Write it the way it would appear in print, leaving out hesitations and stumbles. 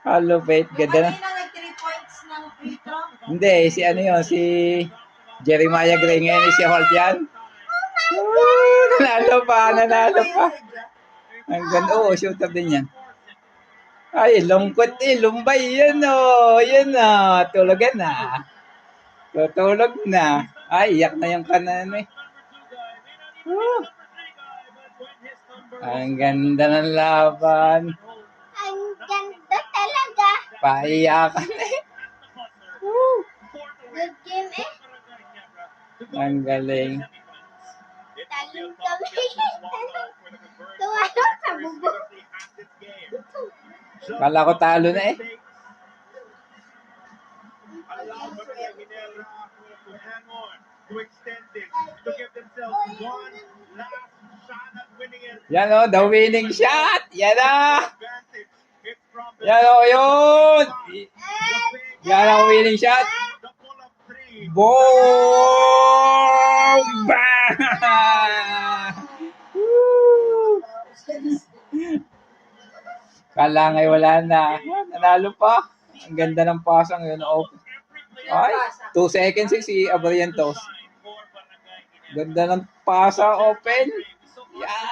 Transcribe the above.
Halupit. Ganda na. Kanina nag 3 points ng free throw. Hindi, si ano yun, si Jeremiah Gray ngayon, si Holt yan. Nanalo pa. Ang ganda, oo, shooter din yan. Ay, lungkot lumbay, yan yan tulugan na. Tutulog na. Ay, iyak na yung kanan eh. Ang ganda ng laban. Ang ganda talaga. Paiyakan eh. Good game eh. Ang galing. Taling kami. Tuwalo sa bubong. Kala ko talo na eh. Yan the winning shot. Yan Yan yun. Yan ang winning shot. Boom! Bang! Kala ngay wala na. Nanalo pa. Ang ganda ng pasang yun. Ay, 2 seconds si Abrientos. Ganda ng pasa, open. Yan.